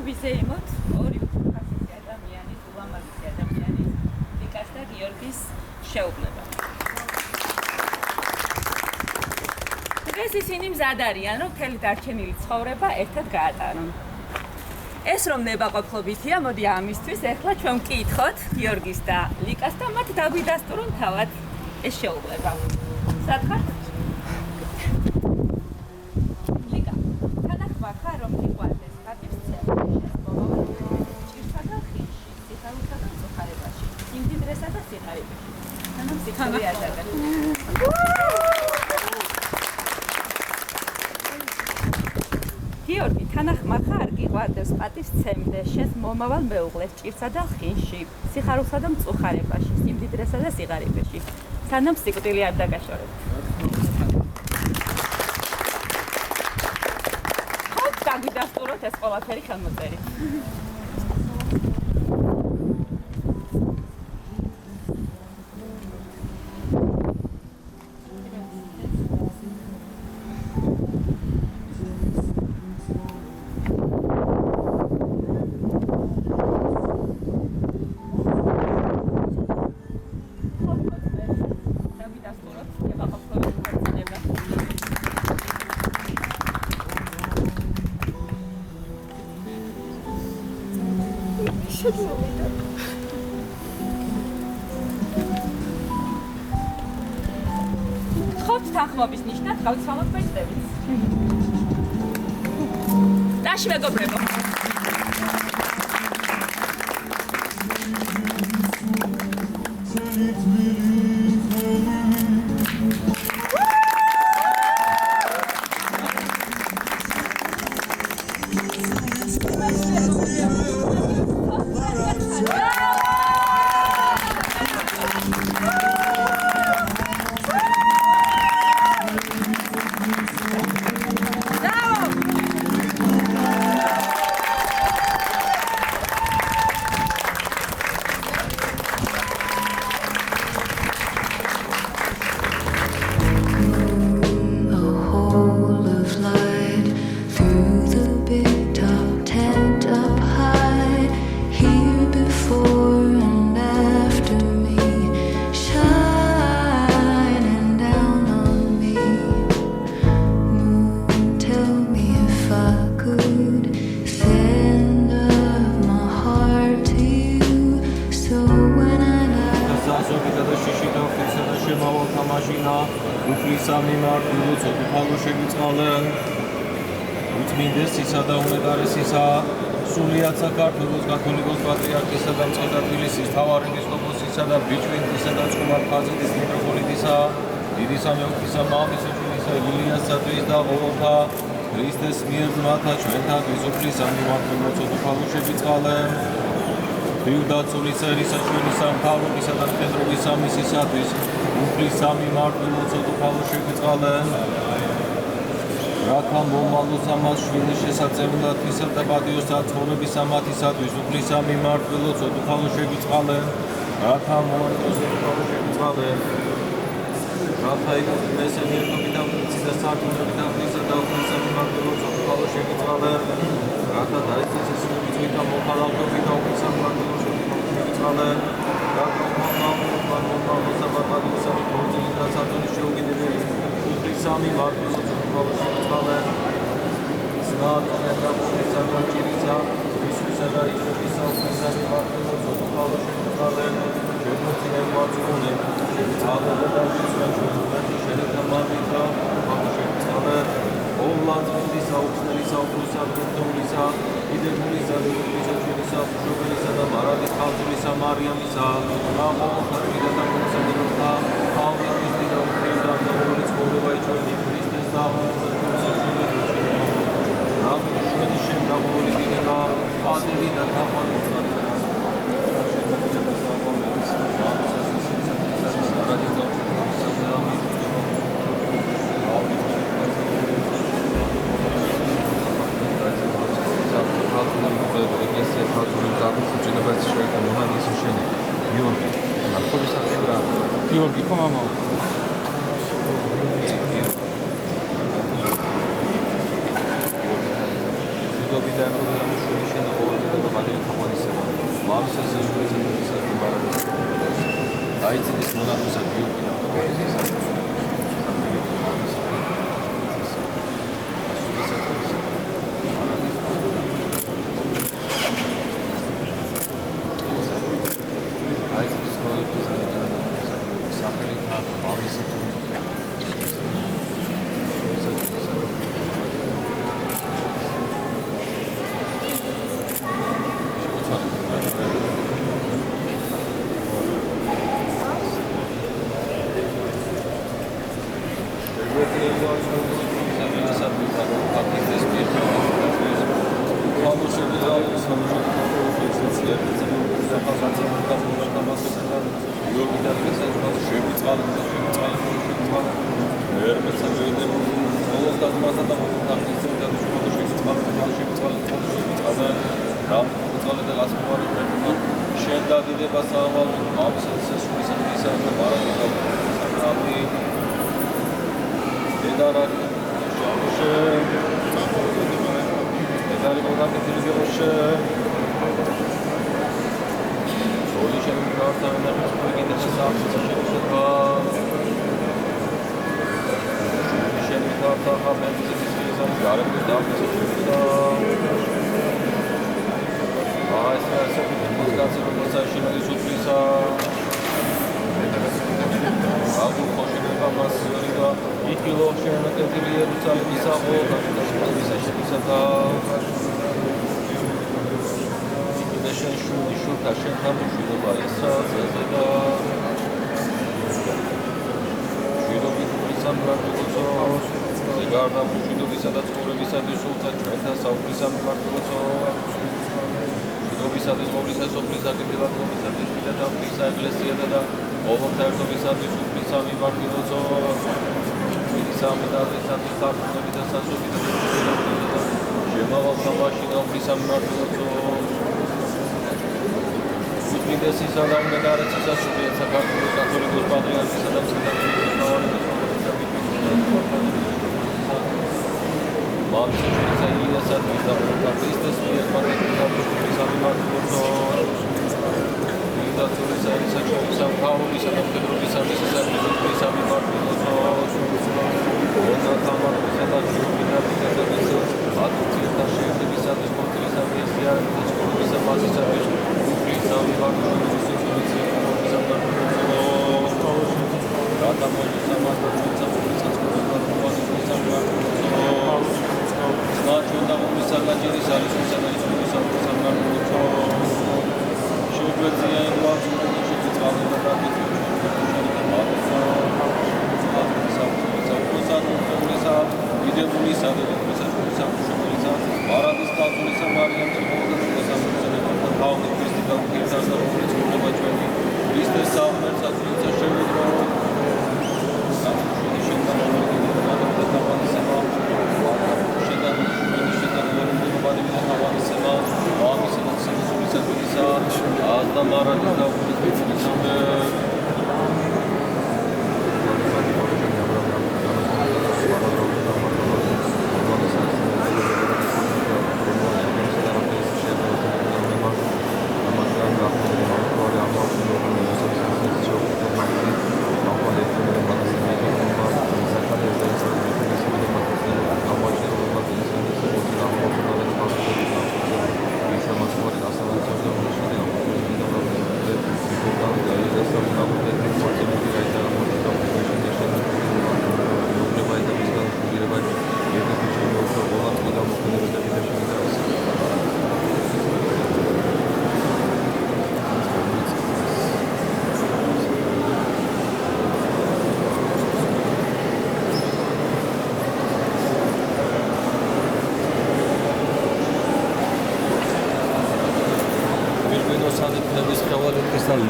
ვიზეიმოთ ორი უხასი ადამიანის, ულამაზესი ადამიანის, ლიკას და გიორგის შეუპლება. დღეს ისინი მზად არიან, რომ მთელი დარჩენილი ცხოვრება ერთად გაატარონ. ეს რომ ნებაყოფლობითია, მოდი ამისთვის ახლა ჩვენ ვკითხოთ გიორგის და ლიკას და მათ დაგვიდასტურონ თავად ეს შეუპლება. სათხარ? ლიკა, თანახმა ხარ რომ გიყვარდეს პატივცემა, მომავალ ჭირსა და ხილში, სიხარულსა და მწუხარებაში, სიმდიდრესა და სიხარებაში. თანამ სიხარი აჭარბე. გიორგი, თანახმა ხარ გიყვარდეს პატივცემდე შენს მომავალ მეუღლეს ჭირსა და ხილში, სიხარულსა და მწუხარებაში, სიმდიდრესა და სიღარიბეში. სანამ სიკვდილი არ დაგაშორებთ. ხოთ დაგვიდასტუროთ ეს ყველაფერი ხელმოწერით. ხოთ თანხმობის ნიშნად გავცვალოთ ბეჭდებით. რაში მეგობრებო? სულიად საქართველოს კათოლიკოს პატრიარქისა და მწყეთა თბილისის მთავარი ეპისკოპოსისა და ბიჭვინთისა და წყუმარ-ხაზეთის მიტროპოლიტისა, დიდი სამეფოსისა მამისოჭილისა ილიას სატრის და ყოველთა ქრისტეს მიერ მათა ჩვენთა გიზოფლის ამიმართებოცო თვალუშები წყალე, ბიუდაცულის ერისაშვილისა მთავრობისა და მხედრობის სამისისათვის უფლის სამიმართებოცო თვალუშები წყალე, რათა მომალოს ამას შვილის შესაძლებლობისა და პატიოს საცხოვრების სამათისათვის უფლის სამიმართლოს ოდუხალო შეგიწყალენ, რათა მომალოს ოდუხალო შეგიწყალენ, რათა იკუთვნეს ენერგობით ამტკიცის და სარდუნებით ამტკიცისა და უფლის სამიმართლოს ოდუხალო შეგიწყალენ, რათა დაიცეს ესმები წვითა მოხალავდობით და უფლის სამიმართლოს ოდუხალო შეგიწყალენ, რათა მომალოს ამატალის სამიმართლოს და სარდუნის შეუგიდებელი უფლის სამიმართლოს Palestine, Snad, and Rabbis, and Chirisa, Jesus, and Ishisa, and Martin, so the Polish and Kalen, Jerusalem, and Watsune, Tala, the Davis, and Shelita Marita, Polish and Kalen, all lands in this house, Melissa, Brusa, Tulisa, Eden Mulisa, Lisa, Chirisa, Jubilisa, Maradis, Kalturisa, Maria Misa, Ramo, Harida, Musa, Pauli, Christina, Frida, the Holy School of Ichoni, Георгий, по-моему. მშვიდობიდან შურის შენახულობიდან და მადლი თამანისება მამის აიცის მონახულსა გიუგინა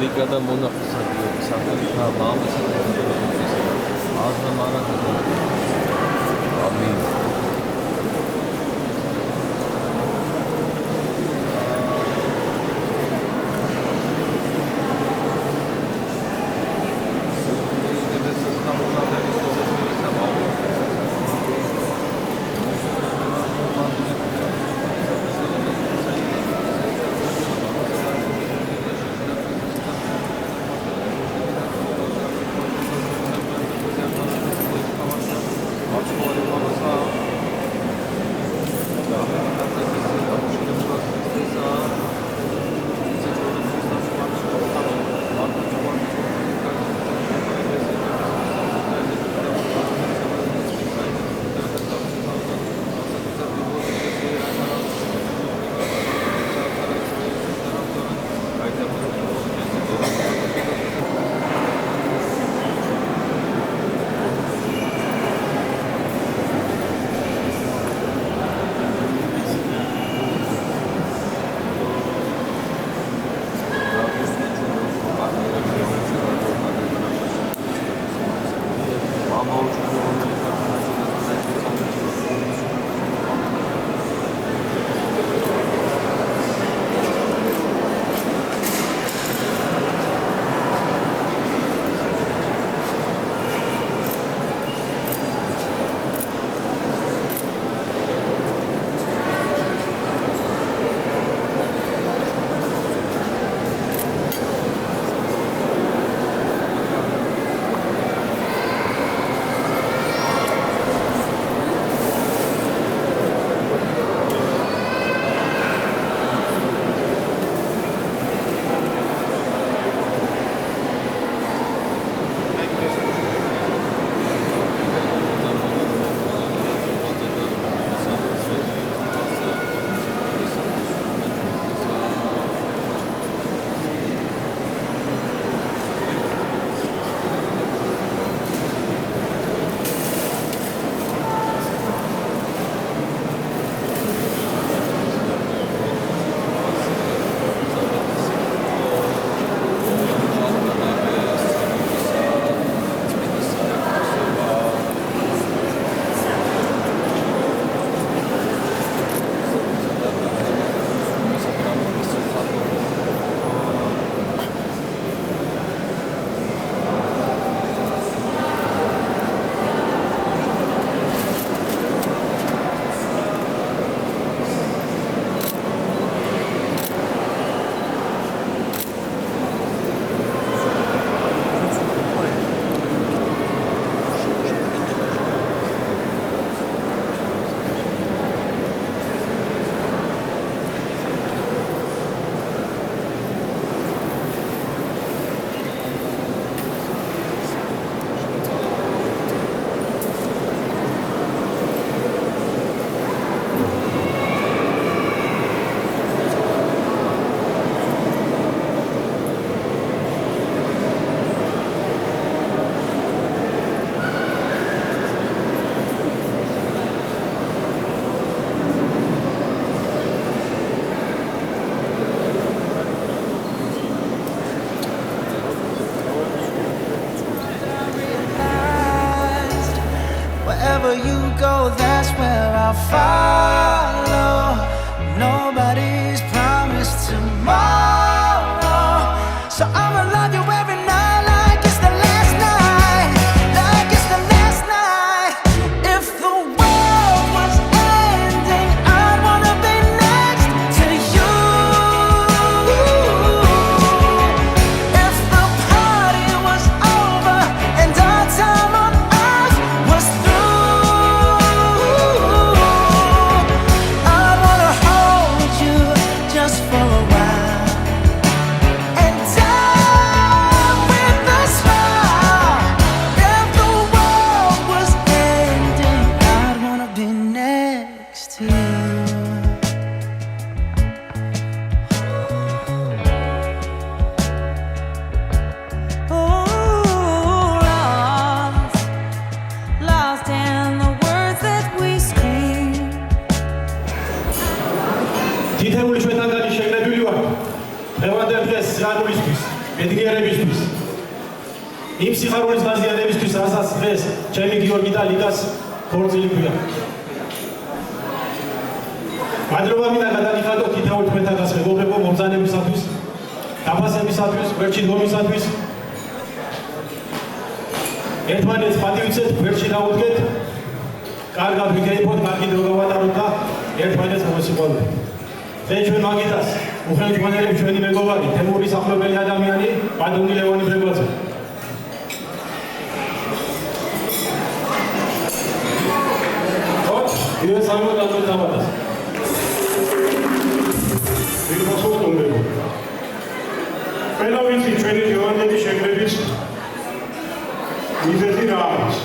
Liga da Monarchia, Santa Mama, Asna Mara, Amin. follow. Nobody's promised tomorrow, so I'ma love you every night like it's the last night, like it's the last night. If the world was ending, I'd wanna be next to you. If the party was over and our time on earth was through, I'd wanna hold you just for a while and die with a smile. If the world was ending, I'd wanna be next to you. Lost in the words that we scream. თითეული ჩვენთანგანი შეგნებილი ვართ დღევანდელ დღეს სიხარულისთვის, მედგიერებისთვის, იმ სიხარულის დაზიანებისთვის, რასაც დღეს ჩემი გიორგი და ლიკას ქორწილი ქვია. მადლობა მინდა გადაგიხადოთ თითოეულ ჩვენთანგანს მეგობრებო მომბრძანებისათვის, დაფასებისათვის, გვერდში დგომისათვის. ერთმანეთს პატივიცეთ, გვერდში დავუდგეთ, კარგად ვიქეიფოთ, კარგი დრო გავატაროთ და ერთმანეთს მოვესიყვარულოთ. დღეს ჩვენ მაგიტას უხელმძღვანელები ჩვენი მეგობარი, თემური სახლებელი ადამიანი, ბატონი ლევანი ბრეგვაძე. Io samo da to tabadas. Vilmosotondebo. Pelavitsi ჩვენი ჯოვანები შეკრების მიზეზი რა არის?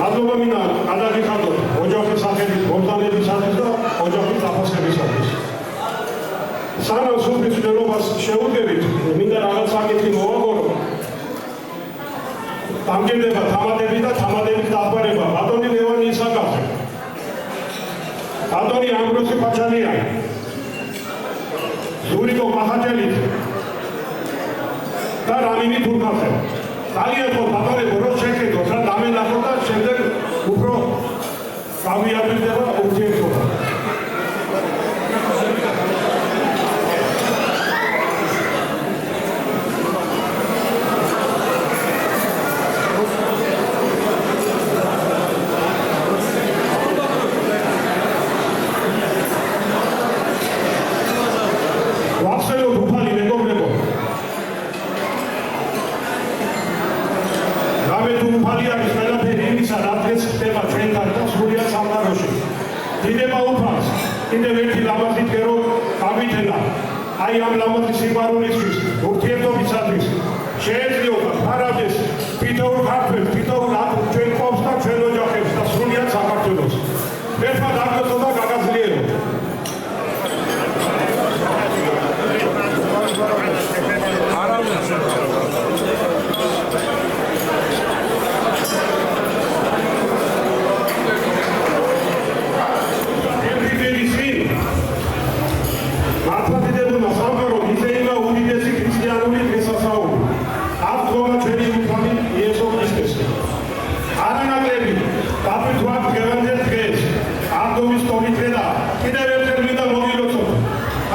მადლობა მინდა გადაგიხადოთ ოჯახის სახელით, მომბრძანებისათვის და ოჯახის დაფასებისათვის. სანამ სუფრის მცდელობას შეუდგებით, მინდა რაღაც საკითხი მოვაგორო. დამჯერდება თამადები და თამადების დახმარება ბატონი ლევანი ისაკაძე, ბატონი ამბროსი პაჩალიანი, ზურიკო მახაჭელიძე და რამინი თურქაძე. ძალიან ხო ბატონებო, რომ შეკეთოთ, რა დამენახოთ და შემდეგ უფრო გავიაზრდება ურთიერთობა. ვახსენოთ უფალი მეგობრებო, რამე თუ უფალი არის ყველაფერი იმისა, რაც ხდება ჩვენთან და სრულიად სამყაროში. დიდება უფალს, კიდევ ერთი ლამაზი დღერო გავითელა, აი ამ ლამაზი სიყვარულისთვის, ურთიერთობისათვის, შეეძლოთ ფარადეს თითოეულ ქართველს, თითოეულ ჩვენ ყოფს და ჩვენ ოჯახებს და სრულიად საქართველოს. ერთმა დაგწოდო და გაგაძლიეროთ. მართლმადიდებულმა სამყარომ იზეიმა უდიდესი ქრისტიანული დღესასწაული. აქ დგომა ჩვენი უფალი იესო ქრისტესი. არანაკლები დაფუძნავთ დღევანდელ დღეს. ამ დომის ტომით და კიდევ ერთხელ მინდა მოგილოცოთ.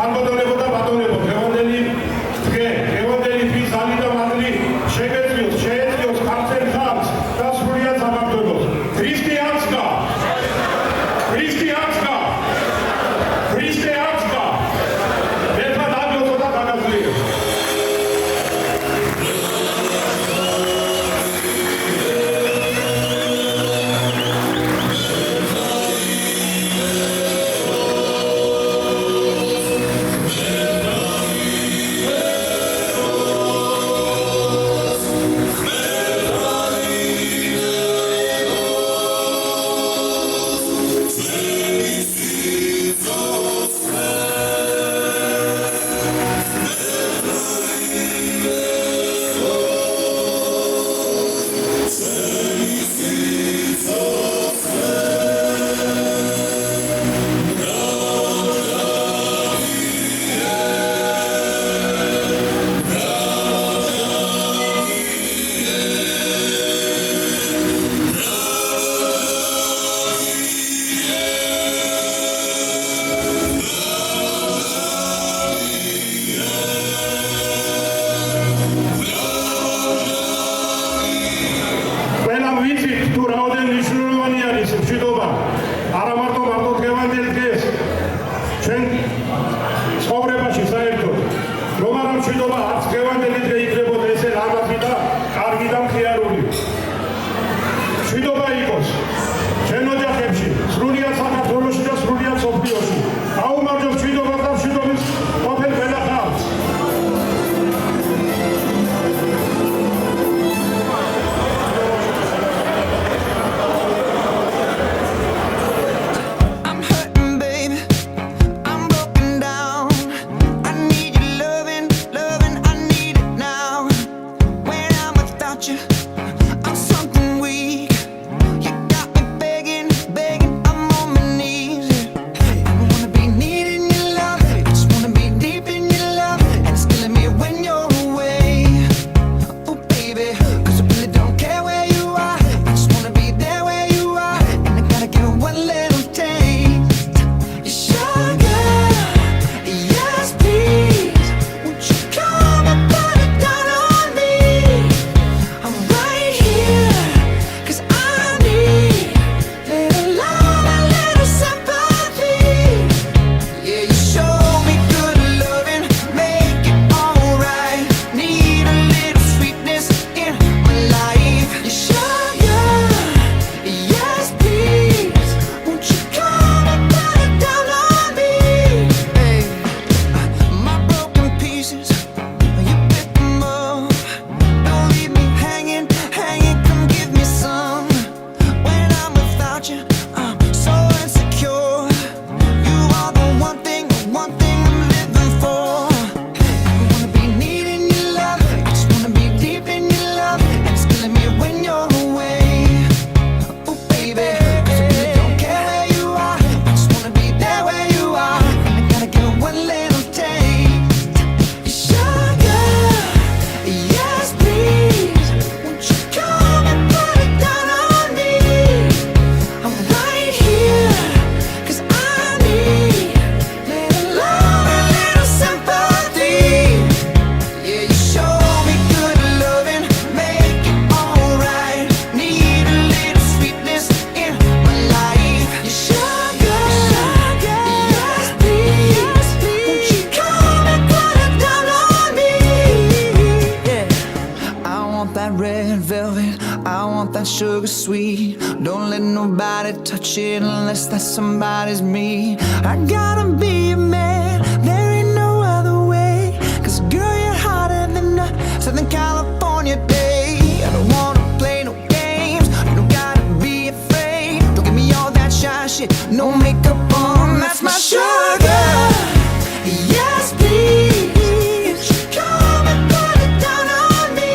ალბათონებო და ბატონებო, დღევანდელი დღე, დღევანდელი თვის ალი და მადლი შეგეძლოთ, შეეძლოთ ქართულ ხალხს და სრულიად საქართველოს. ქრისტიანსკა! ქრისტიანსკა! ქრისტიანსკა! ერთმა დაგლოცოთ და გაგაძლიეროთ. that sugar sweet. Don't let nobody touch it unless that somebody's me. I gotta be a man, there ain't no other way. Cause girl, you're hotter than a Southern California day. I don't wanna play no games, you don't gotta be afraid. Don't give me all that shy shit, no makeup on, that's my sugar. Yes, please, come and put it down on me.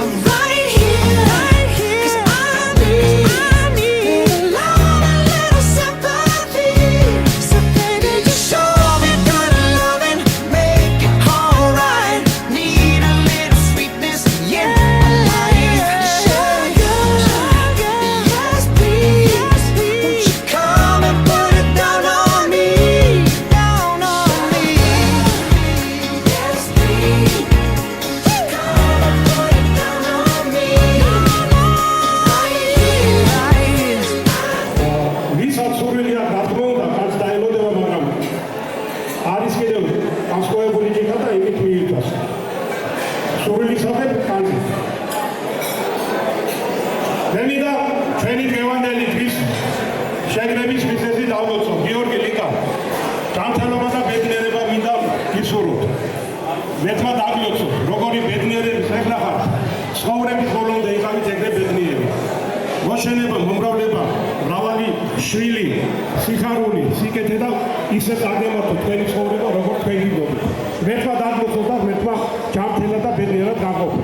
I'm right here, 'cause I need a lot, a little sympathy. So baby, just show me good loving, make it alright. Need a little sweetness in my life. Sugar, yes please, won't you come and put it down on me, down on me. Yes please, come and put it down on me. Right here. ვისაც სურვილია გათმოუნდა კაც დაელოდება, მაგრამ არის კიდევ განსხვავებული ჯიქა და იმით მიიწვას. სურვილისადმი კანზე. მემიდა ჩვენი დღევანდელი დღის შეგრების მიზეზი დავმოწმო. გიორგი ლიკა, ჯანმრთელობა და ბედნიერება მინდა გისურვოთ. მეთმა დაგიოცოთ, როგორი ბედნიერების ეხნახარ ცხოვრების ბოლომდე იყავით ეგრე ბედნიერი. მოშენება, მომრავლება, მრავალი შვილი, სიხარული, სიკეთე და ისე წარგემართოთ თქვენი ცხოვრება, როგორც თქვენი გიგობთ. მეთმა დაგიოცოთ და მეთმა ჯანმრთელად და ბედნიერად გაყოფოთ.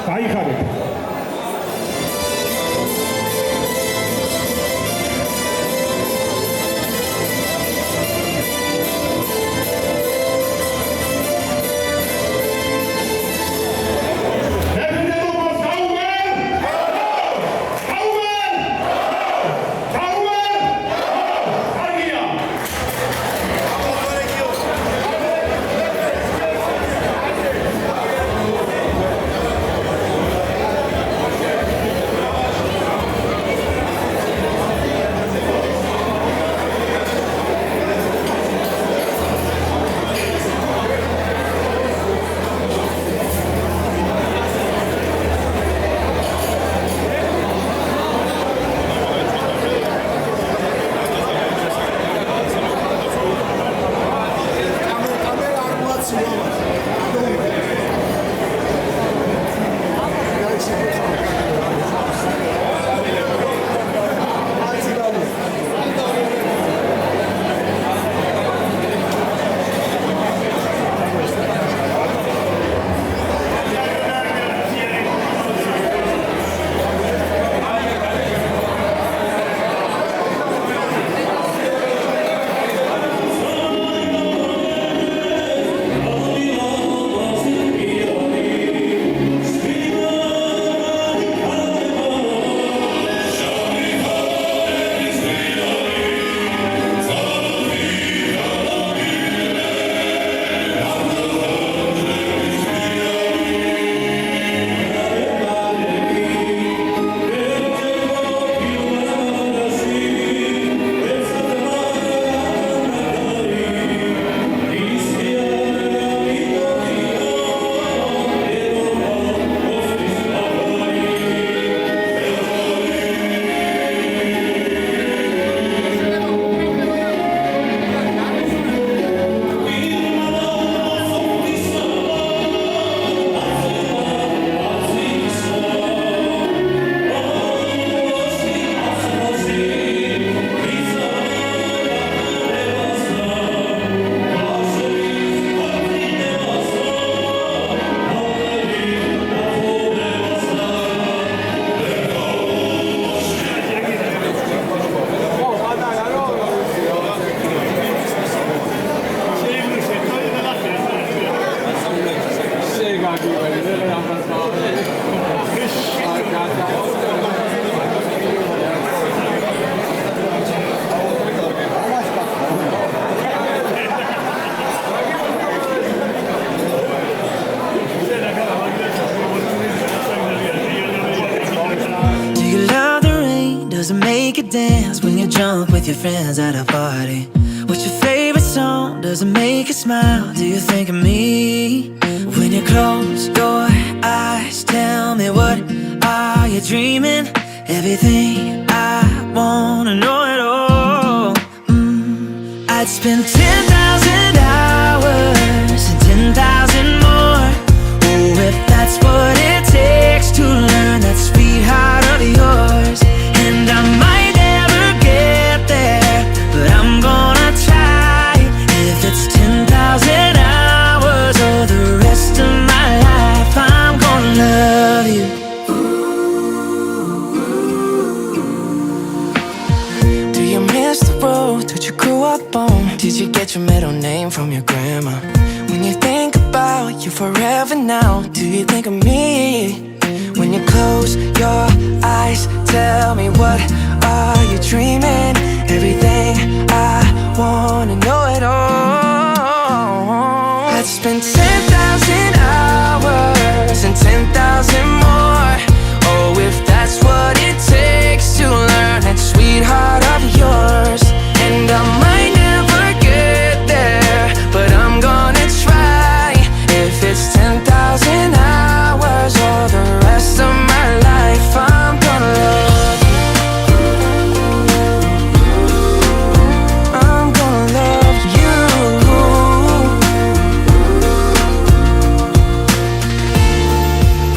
გაიხარეთ. Does it make you dance when you jump with your friends at a party? What's your favorite song? Does it make you smile? Do you think of me? When you close your eyes, tell me what are you dreaming? Everything I wanna know it all. I'd spend 10,000 hours and 10,000 more. Oh, if that's what it takes to learn that sweetheart of yours. And I might never get there, but I'm gonna try. If it's 10,000 hours or the rest of my life, I'm gonna love you. Do you miss the road that you grew up on? Did you get your middle name from your grandma? When you think about you forever now, do you think of me? When you close your eyes, tell me, what are you dreaming? Everything I wanna know it all. I'd spend 10,000 hours and 10,000 more. Oh, if that's what it takes to learn that sweetheart of yours. And I might never get there, but I'm gonna try. If it's 10,000 hours or the rest of my life, I'm gonna love you. I'm gonna love you.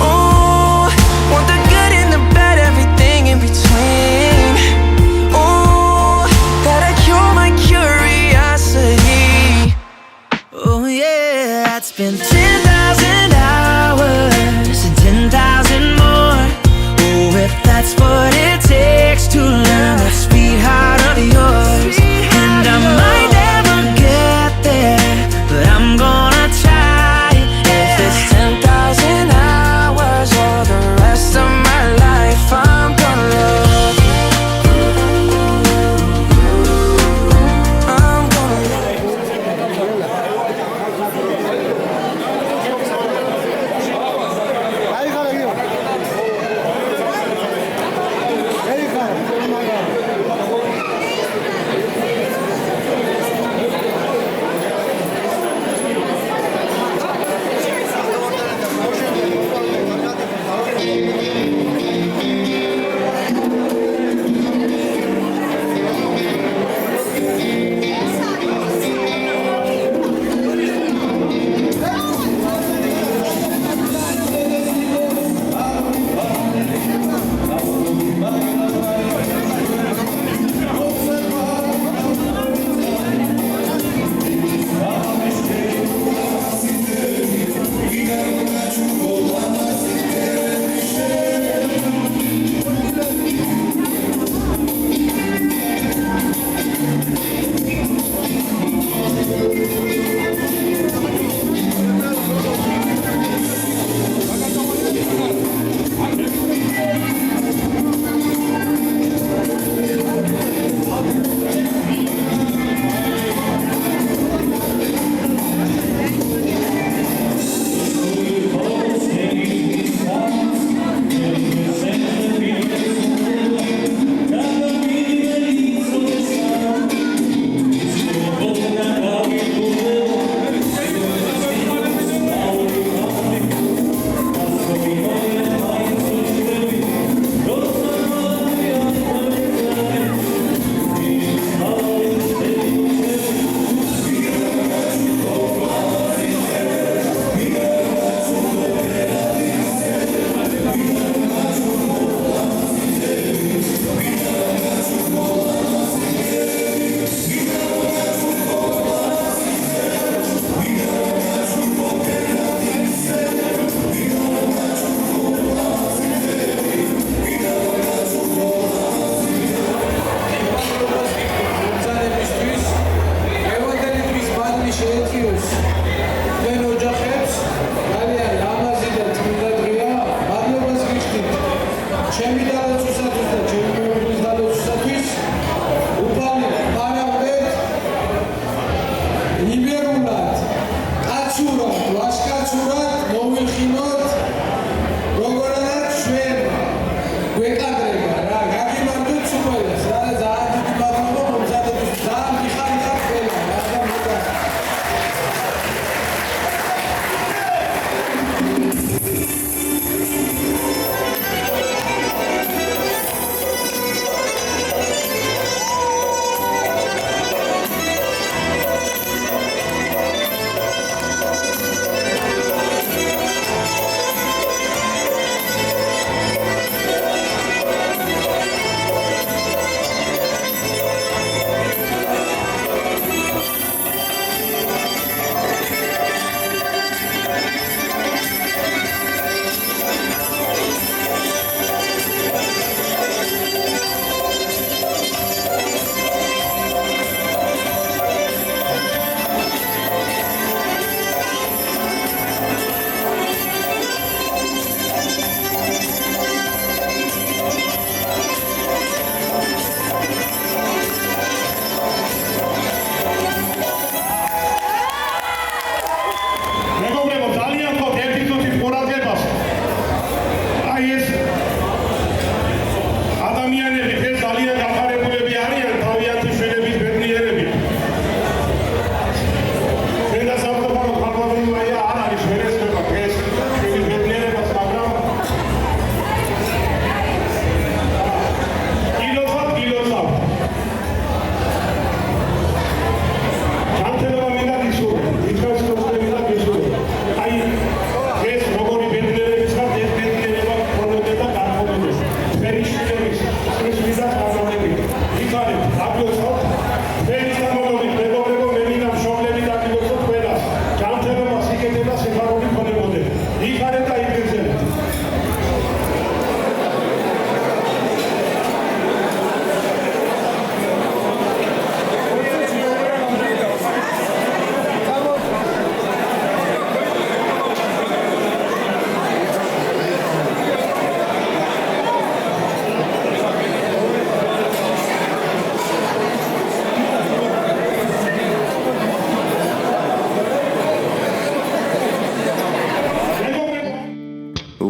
Oh, want the good and the bad, everything in between. Oh, gotta cure my curiosity. Oh yeah, I'd spend 10,000 hours and 10,000 more. Oh, if that's what it takes to learn that sweetheart of yours. And I might never get there, but I'm gonna try. If it's 10,000 hours or the rest of my life, I'm gonna love you. I'm gonna love you.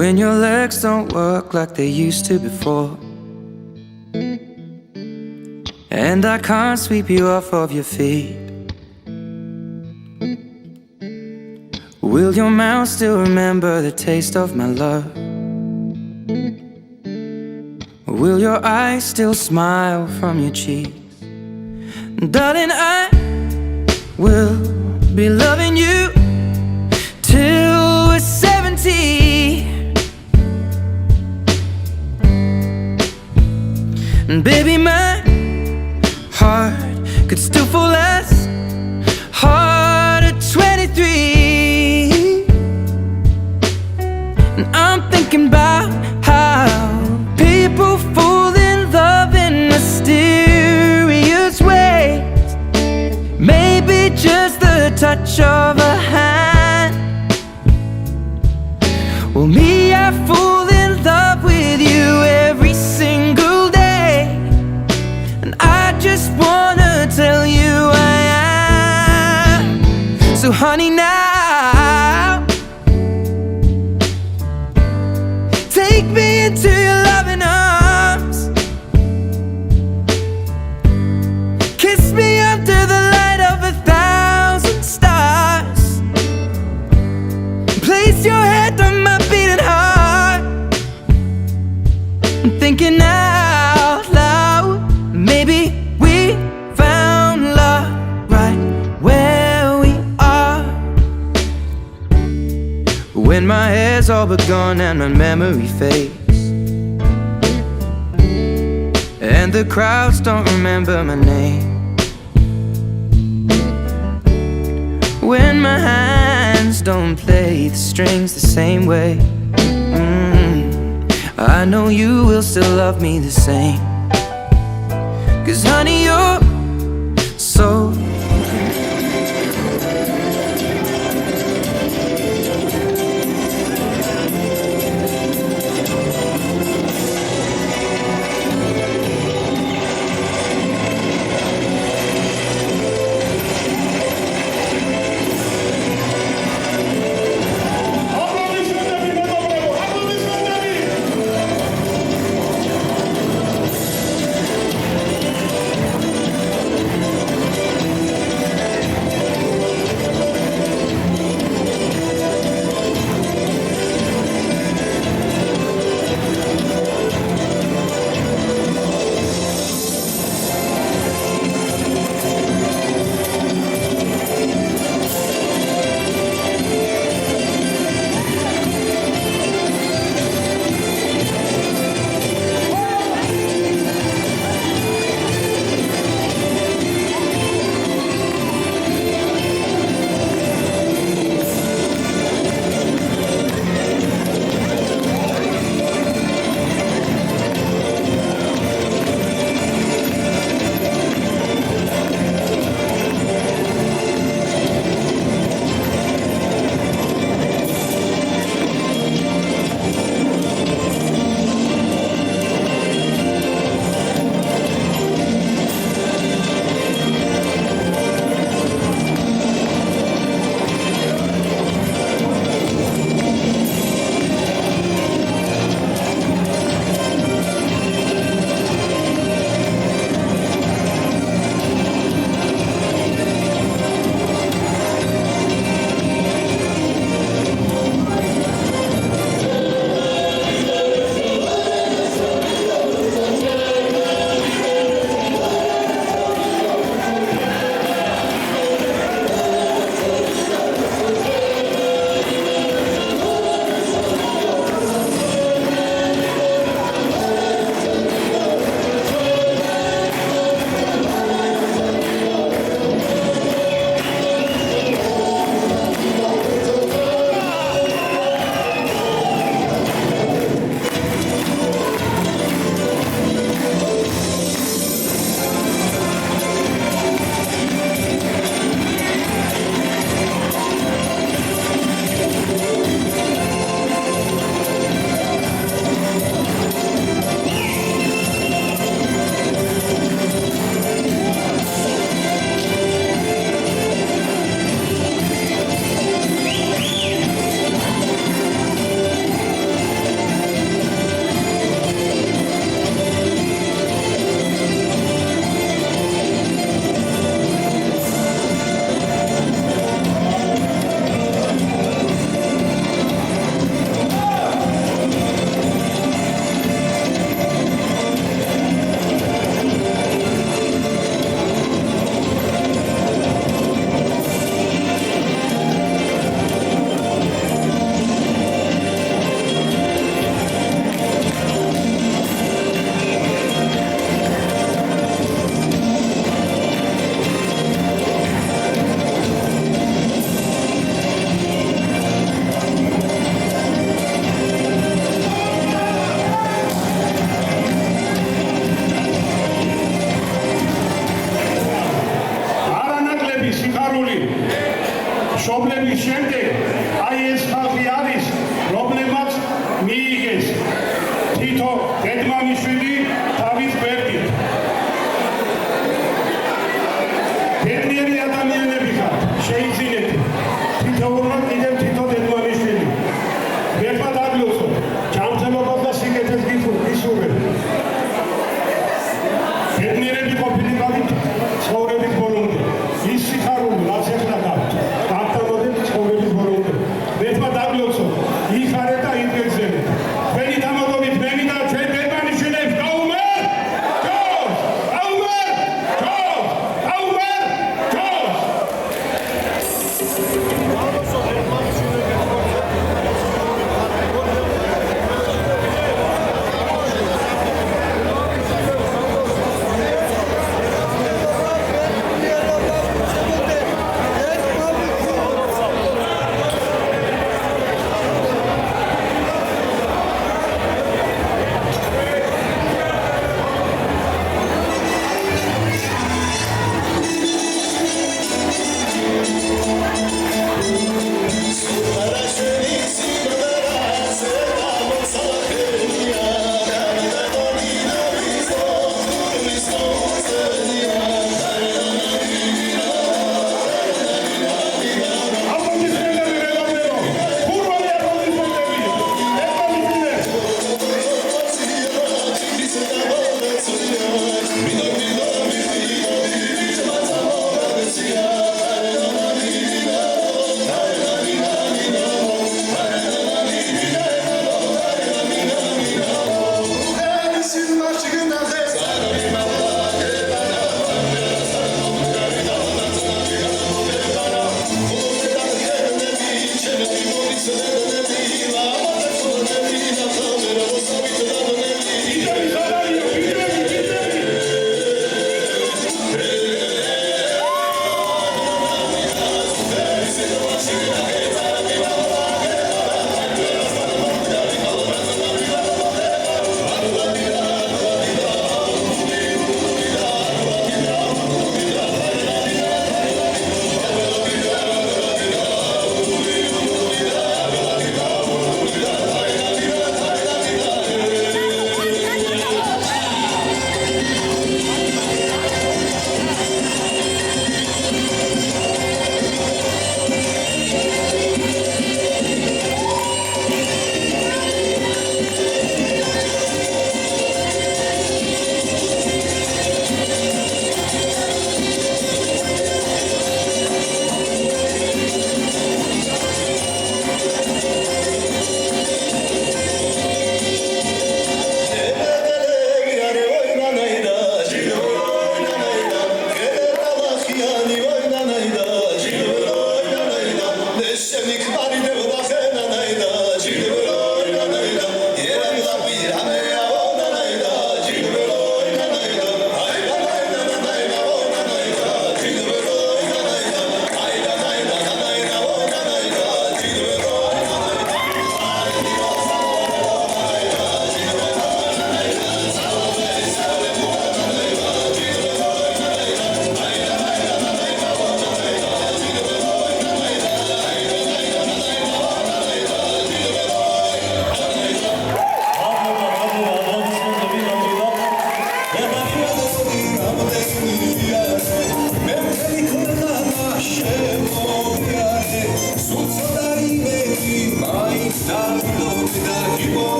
when your legs don't work like they used to before, and I can't sweep you off of your feet. Will your mouth still remember the taste of my love? Will your eyes still smile from your cheeks? Darling, I will be loving you till we're 70. And baby, my heart could still fall as hard at 23. And I'm thinking about how people fall in love in mysterious ways. Maybe just the touch of a hand. Well, me, I fall in love with you every single day, and I just wanna tell you I am. So honey, now take me into your loving arms. Kiss me under the light of 1,000 stars. Place your head on my beating heart. I'm thinking out loud, maybe we found love right where we are. When my hair's all but gone and my memory fades, and the crowds don't remember my name, when my hands don't play the strings the same way, I know you will still love me the same. 'Cause honey, you're so მშობლების შემდეგ აი ეს ხალხი არის, რომლებმაც მიიღეს თითო დედმამიშვილი თავის გვერდით. ბედნიერი ადამიანები ხართ, შეიძინეთ თითოეულმა კიდევ თითო დედმამიშვილი. ერთმა დაგლოცოთ, ჯანმრთელობას და სიკეთეს გისურვებ. ბედნიერები ყოფილიყავით ცხოვრების ბოლომდე. ის სიხარული, რაც ახლა გაქვთ, დავტოვოთ ცხოვრების ბოლომდე. ერთმა დაგლოცოთ, იხარეთ და იმგეგზელეთ. თქვენი დამატებით მემი და ჩვენ დედმამიშვილებს გაუმართ! ჯოს! გაუმართ! ჯოს! გაუმართ! ჯოს!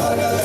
Carga de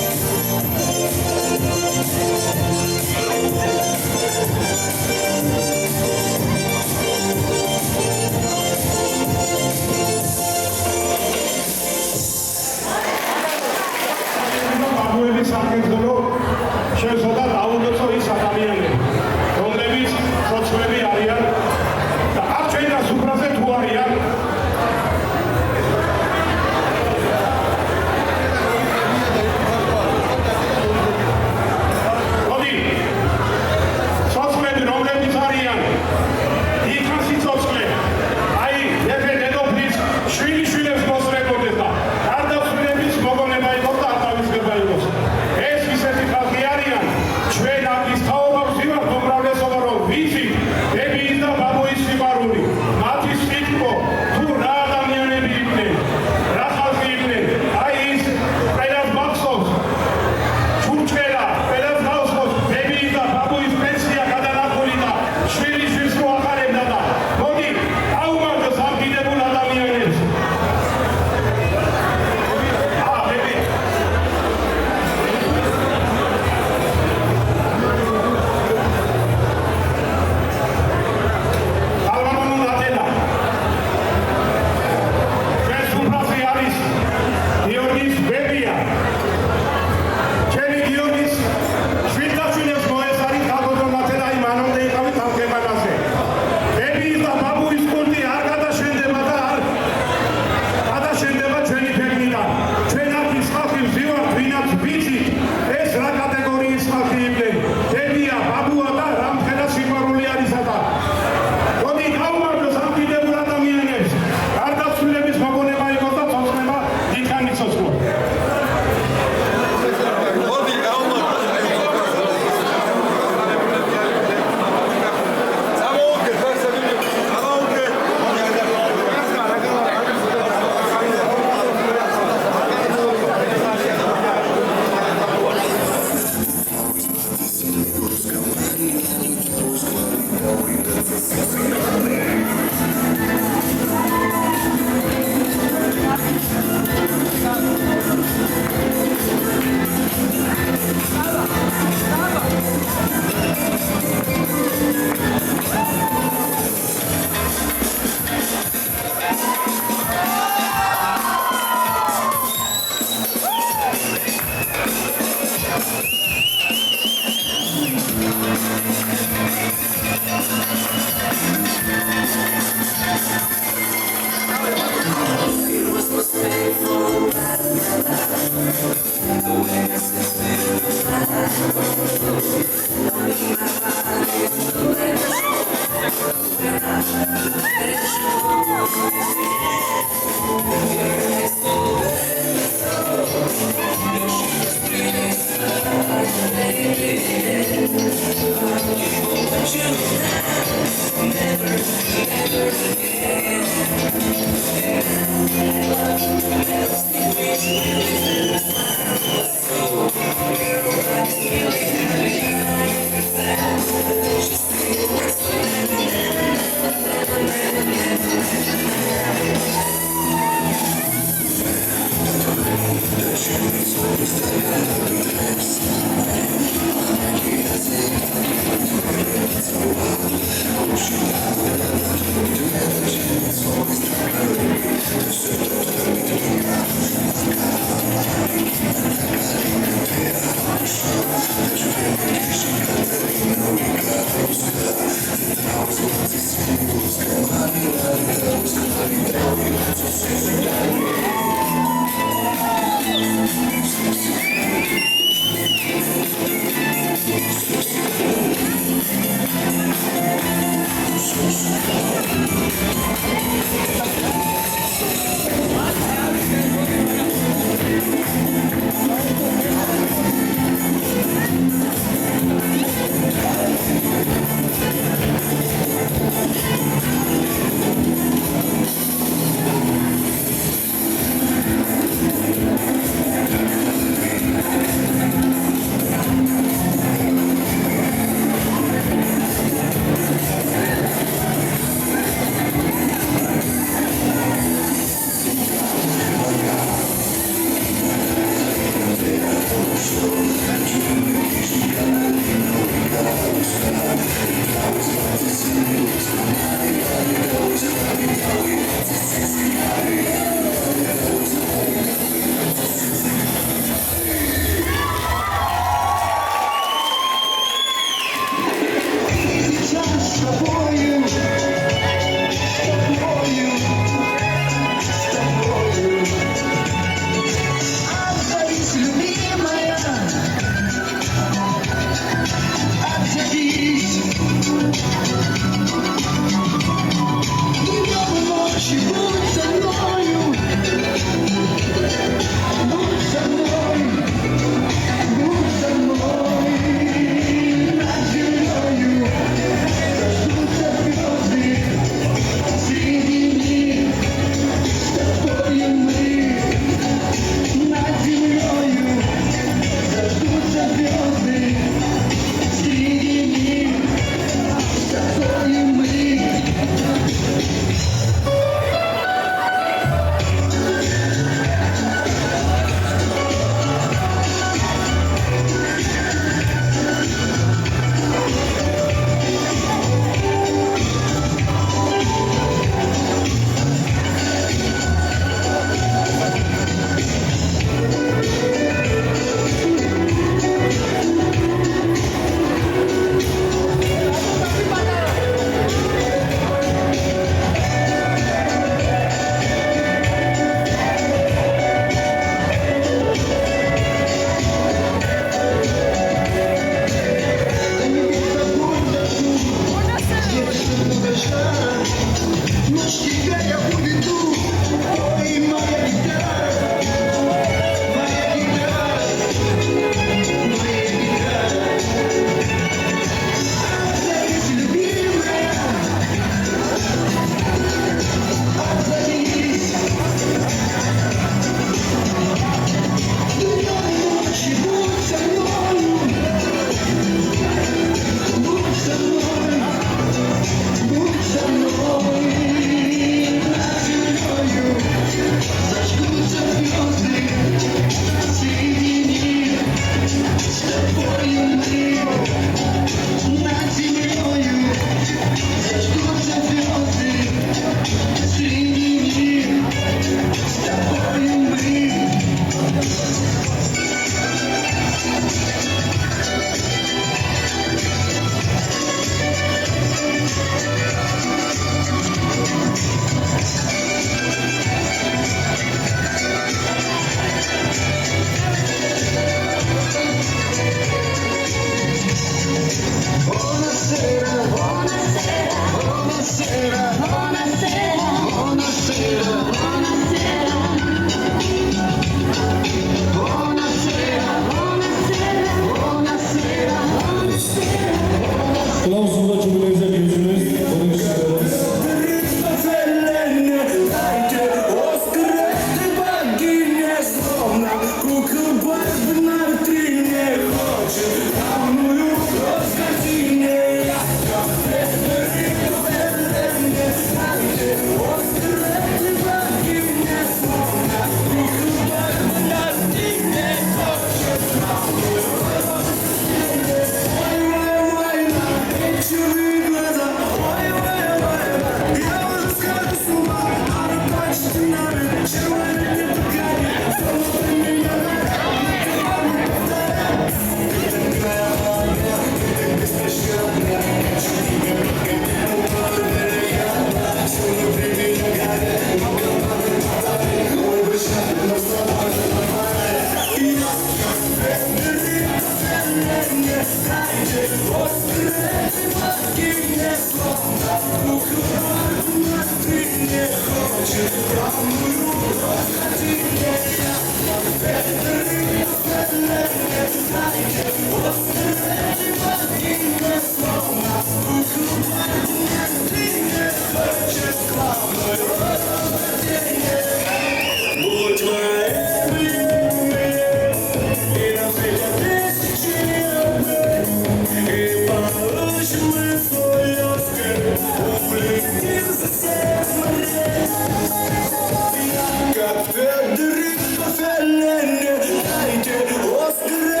Как Федерико Феллини, дайте острые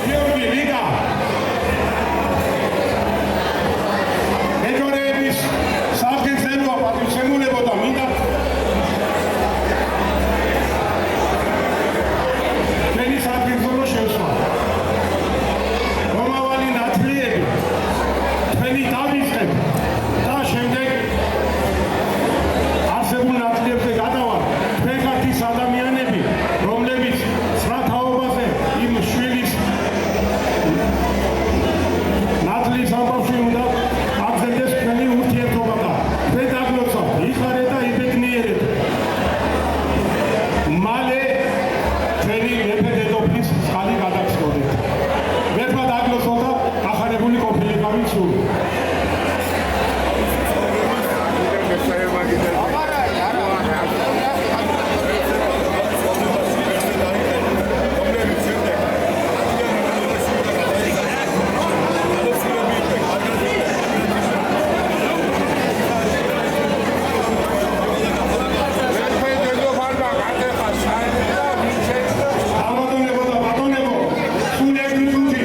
გიორგი ლიგა მეგობრების საფრთხეებო პატრიოტიზმულებო და მინდა მენი საფრთხეებო შევსვა რომავალი ნათლიები თქვენი დავიწყეთ და შემდეგ არსებულ ნათლიებზე გადავალ თქვენ ხართ ის ადამიანები რომლებიც ცხრა თაობაზე იმ შვილის ნათლის ამბავში უნდა აგზენდეს თქვენი ურთიერთობა და თქვენ დაგლოცავთ იხარეთ და იბედნიერეთ მალე თქვენი მეფე დედოფლის ხალი გადაგსწორდეთ მეფე დაგლოცავ და ახარებული ყოფილიყავით სულ ალბატონებო და ბატონებო სულ ეგრითუთი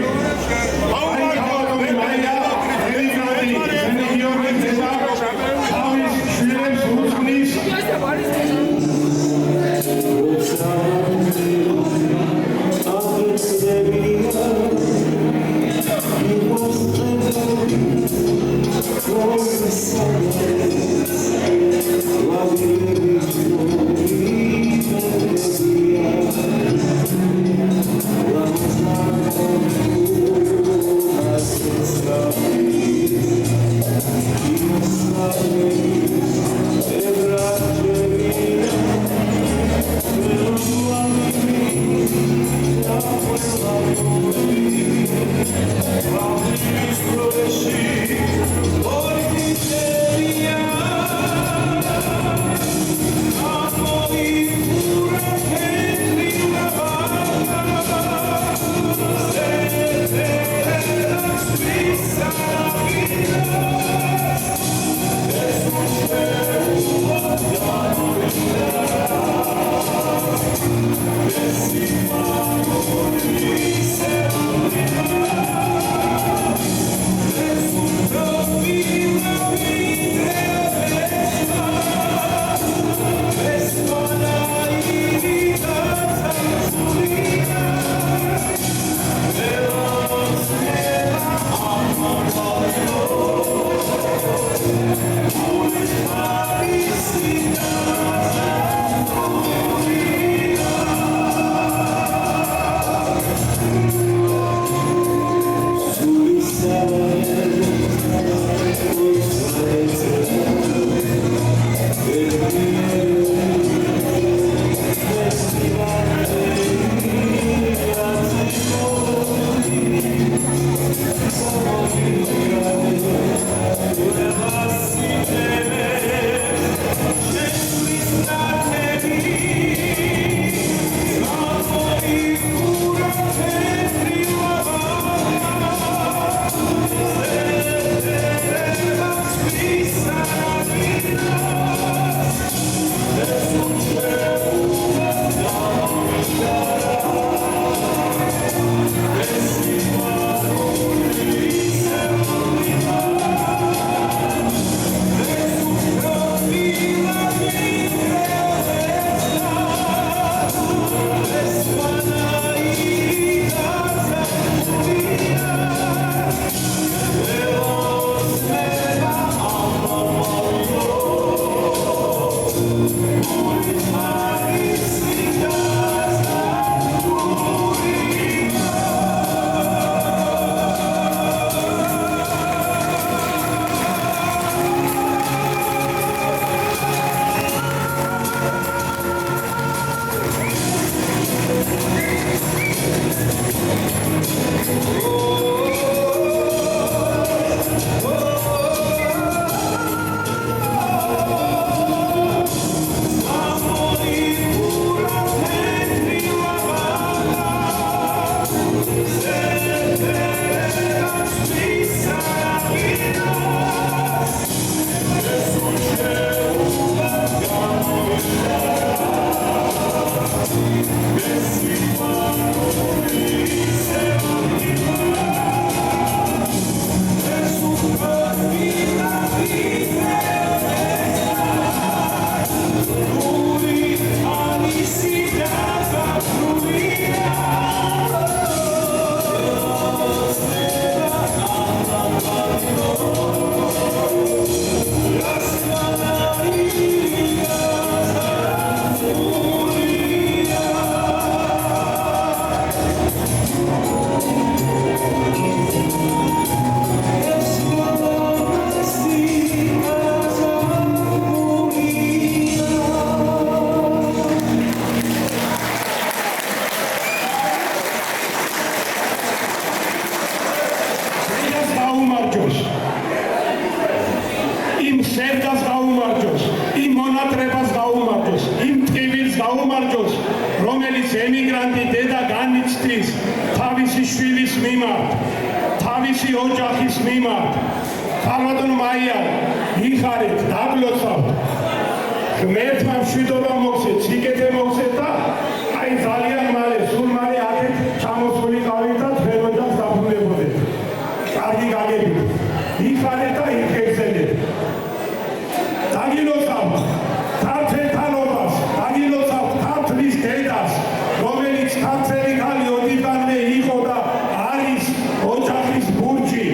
გაუმარჯოს, რომელიც ემიგრანტი დედა განიცდის თავისი შვილის მიმართ, თავისი ოჯახის მიმართ. ხალხო მაია, იხარეთ, დაგლოცავთ. ღმერთმა მშვიდობა მოგცეთ, სიკეთე მოგცეთ და აი ძალიან მალე, სულ მალე აქეთ ჩამოსულიყავით და თქვენ ოჯახს დაბრუნებოდეთ. კარგი გაგებით. იხარეთ და იხერხებოდეთ. დაგილოცავთ ქართველთანობას, დაგილოცავთ ქართლის დედას, რომელიც ქართველი ქალი ოდითანვე იყო და არის ოჯახის ბურჯი.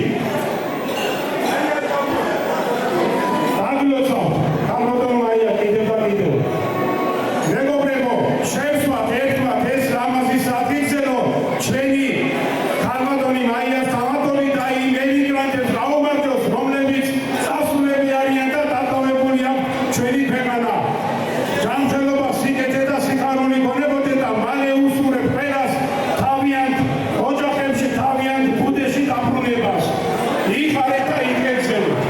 დაგილოცავთ ხალხო მაია კიდევ და კიდევ. მეგობრებო, შევსვათ ერთმანეთს ეს ლამაზი საფიძე, რომ ჩვენი ხალხო მაიას თავადობი და იმ ემიგრანტებს გაუმარჯოს, რომლებიც სასულები არიან და დატოვებული აქვს ჩვენი ქვეყანა. ჯანმრთელობა, სიკეთე და სიხარული გონებოდეთ და მალე უსურვებ ყველას თავიანთ ოჯახებში, თავიანთ ბუდეში დაბრუნებას. იხარეთ და იკეცებით.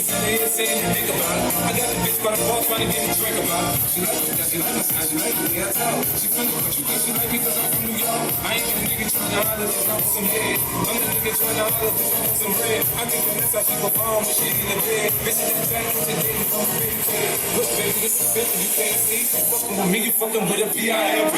tell her insane to think about it. I got the bitch by the ball trying to get a drink about it. She like me, she like my style, she like me, I tell her. She funny, but you think she like me cause I'm from New York. I ain't the nigga trying to holler cause I'm some head. I'm the nigga trying to holler cause I'm some bread. I think that's how she perform when she in the bed. Bitch, that jack with the dick on the baby head. Look, baby, this is simple, you can't see. Fucking with me, you fucking with a P.I.M.P.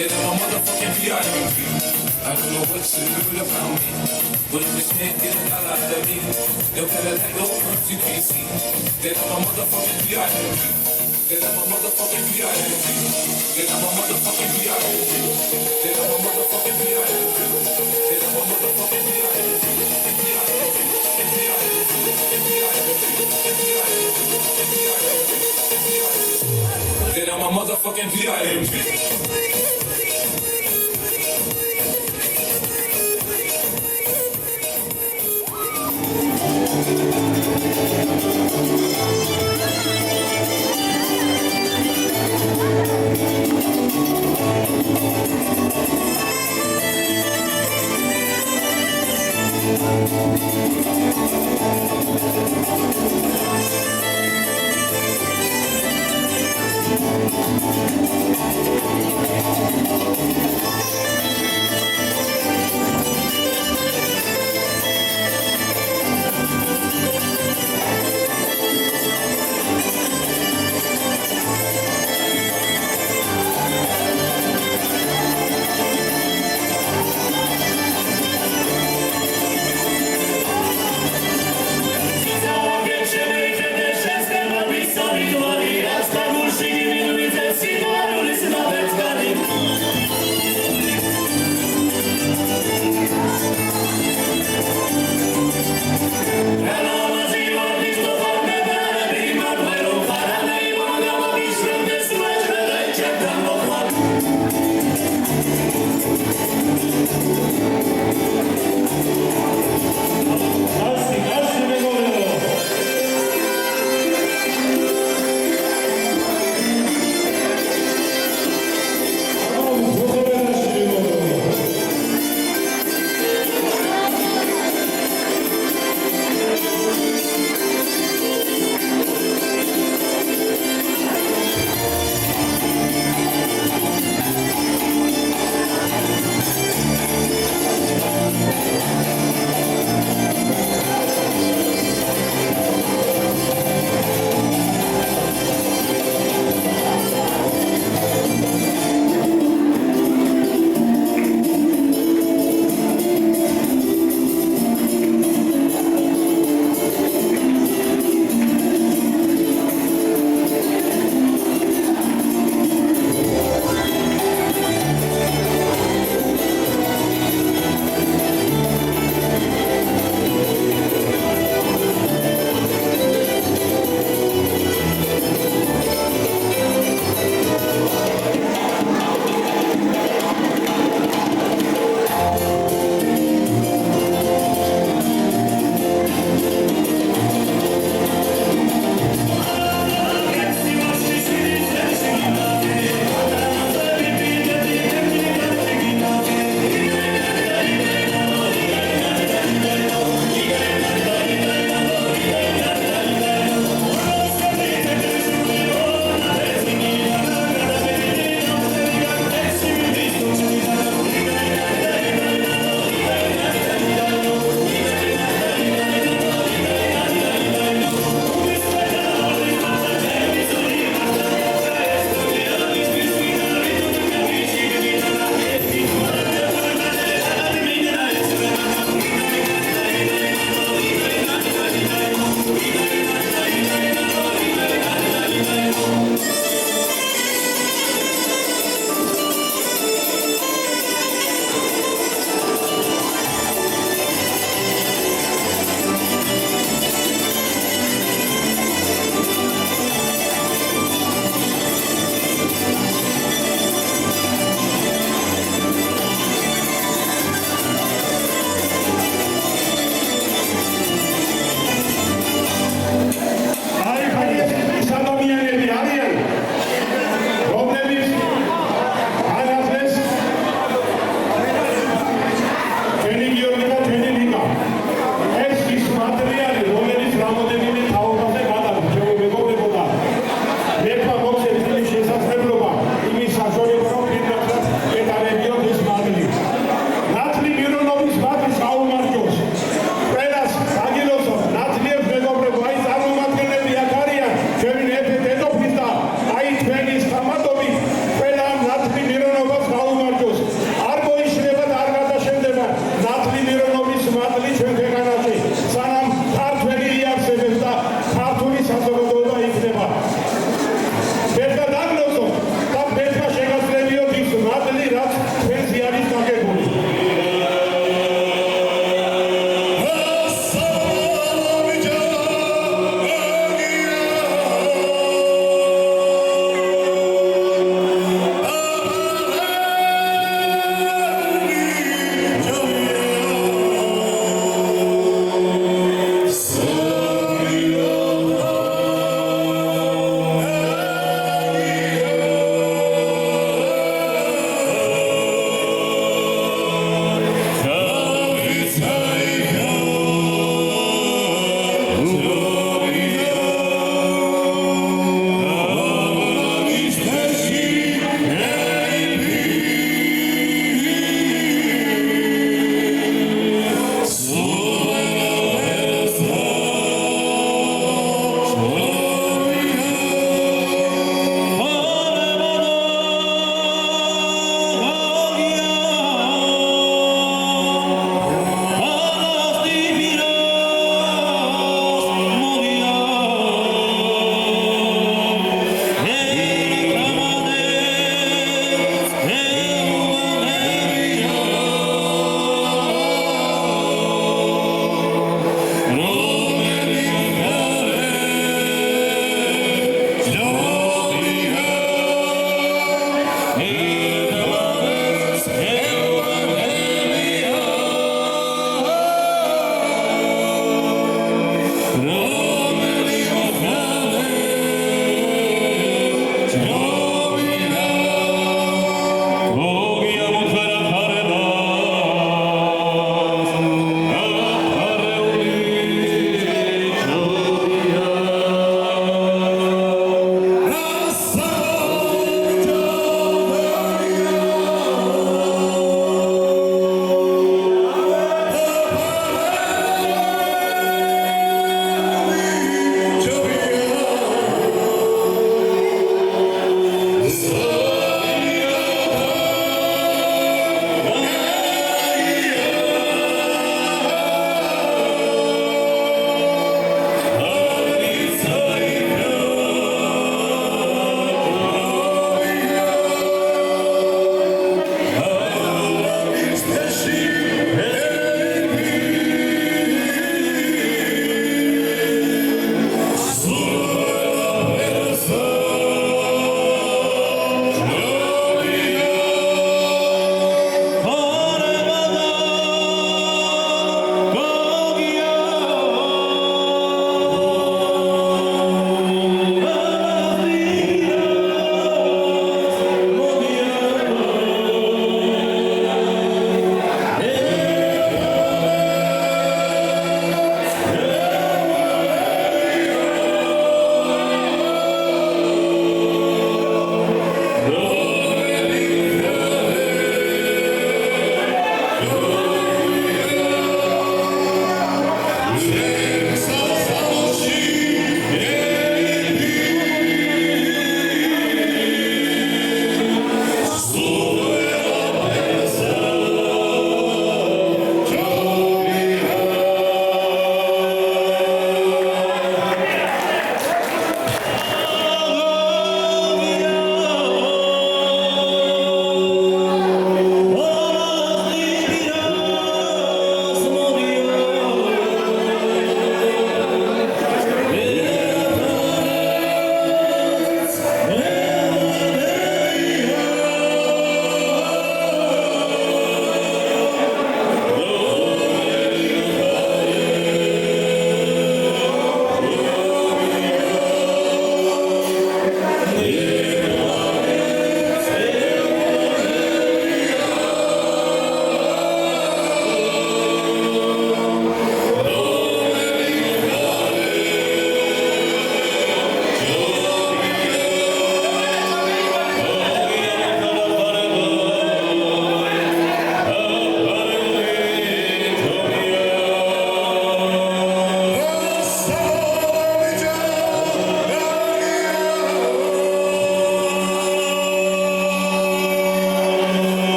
Then I'm a motherfucking VIP. I don't know what you do about me, but if this can't get a dollar out of me, they'll better let go first you can't see. Then I'm a motherfucking VIP. Then I'm a motherfucking VIP. Then I'm a motherfucking VIP. Then I'm a motherfucking VIP. Then I'm a motherfucking VIP. Then I'm a motherfucking VIP.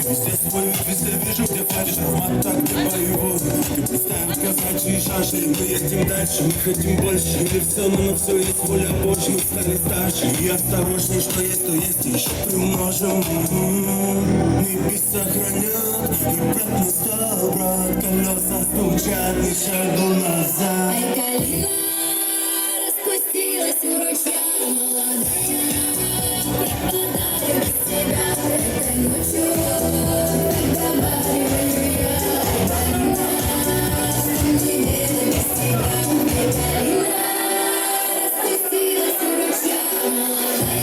Везде свой вид, везде вижу, где фальшь. Аромат так не боевой. Ты представим казачьи шаши. Мы едем дальше, мы хотим больше. Или все, но на все есть воля Божья. Мы стали старше и осторожней. Что есть, то есть, и еще примножим. Небес сохранят, и брат настал, брат. Колеса стучат, ни шагу назад. Калина распустилась у ручья, молодая, подарит тебя этой ночью, договариваю я, Калина, не делай без тебя, Калина распустилась у ручья, молодая,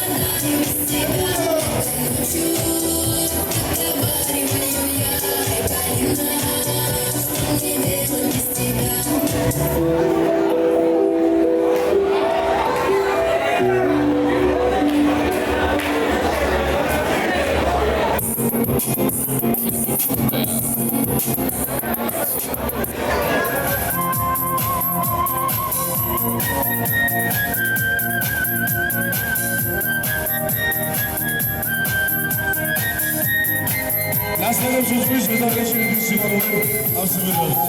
подарит тебя этой ночью, договариваю я, Калина, не делай без тебя. Наследуем жизнь, вы заканчиваете сегодня абсолютно.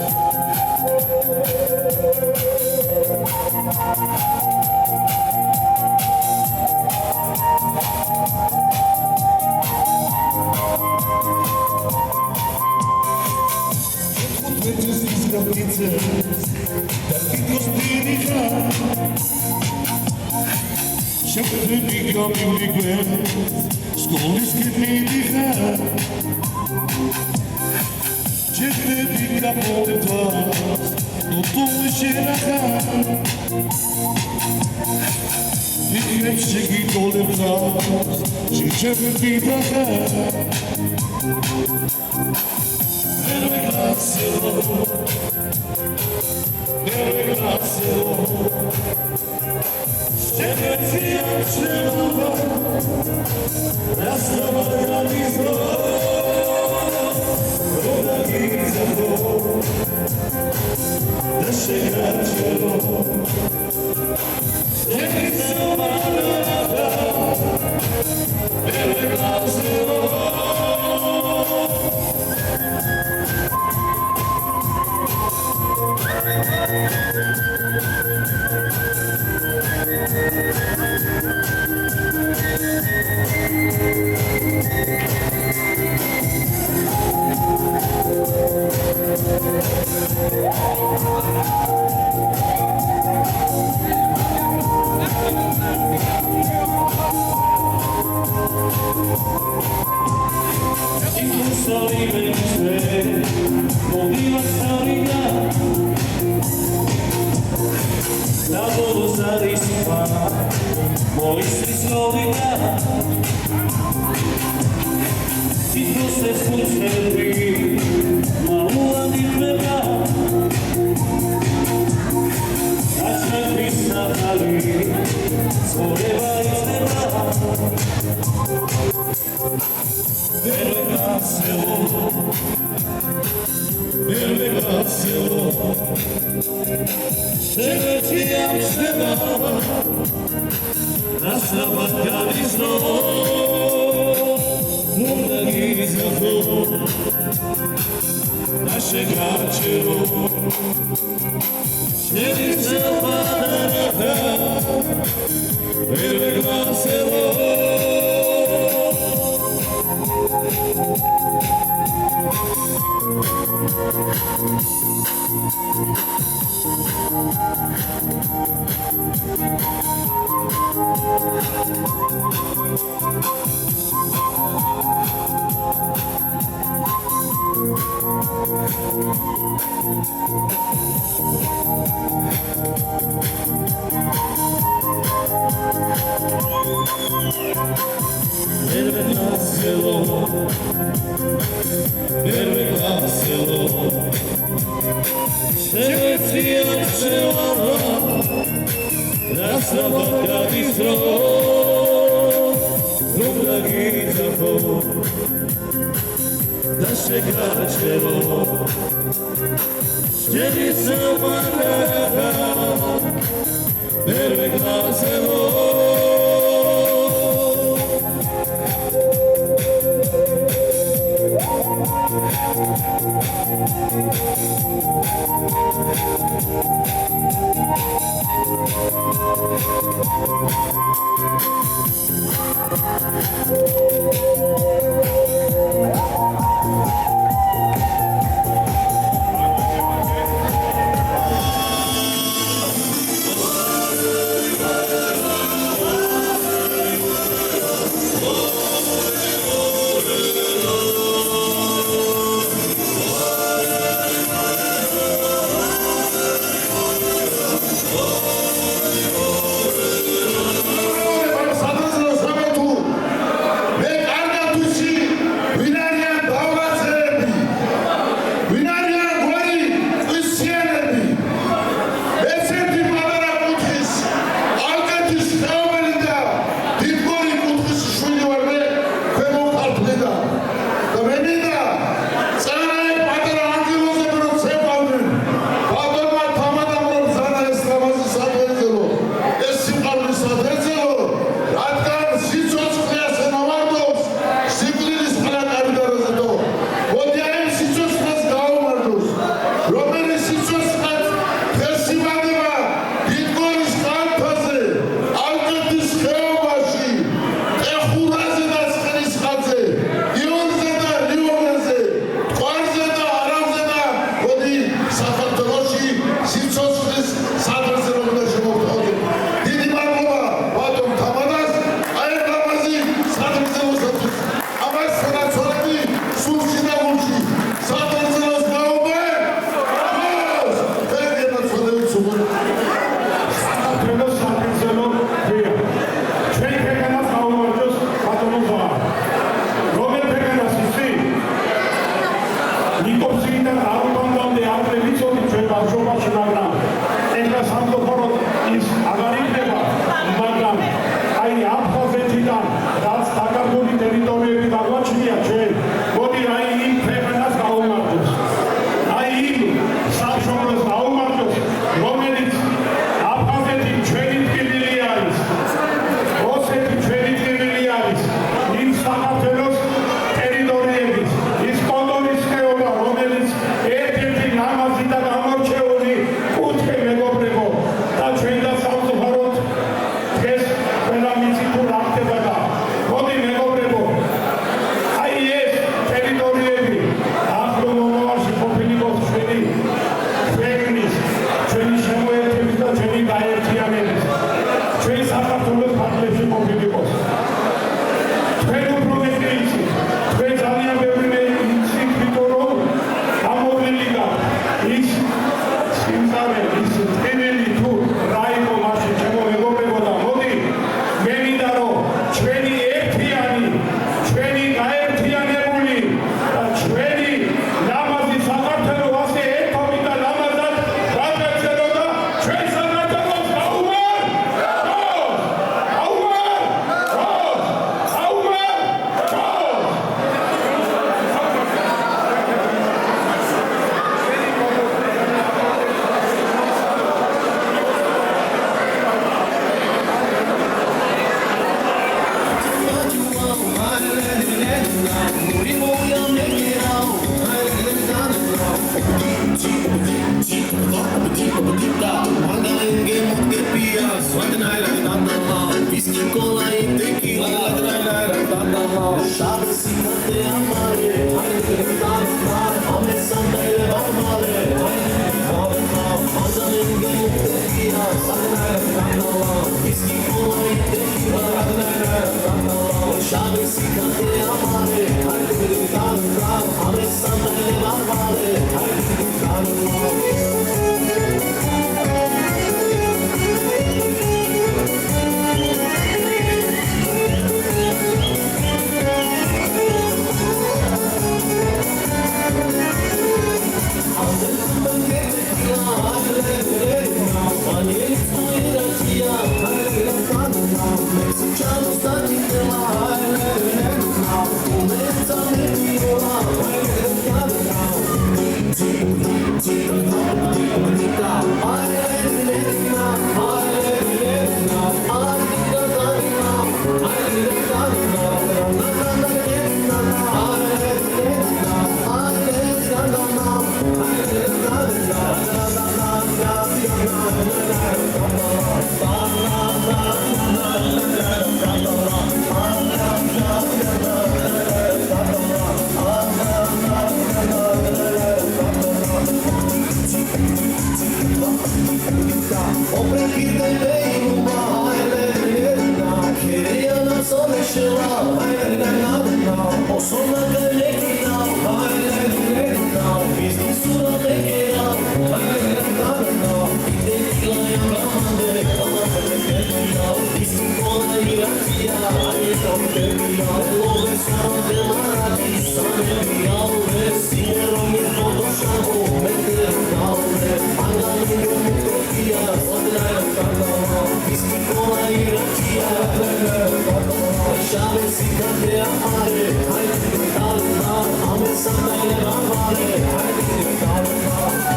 I'm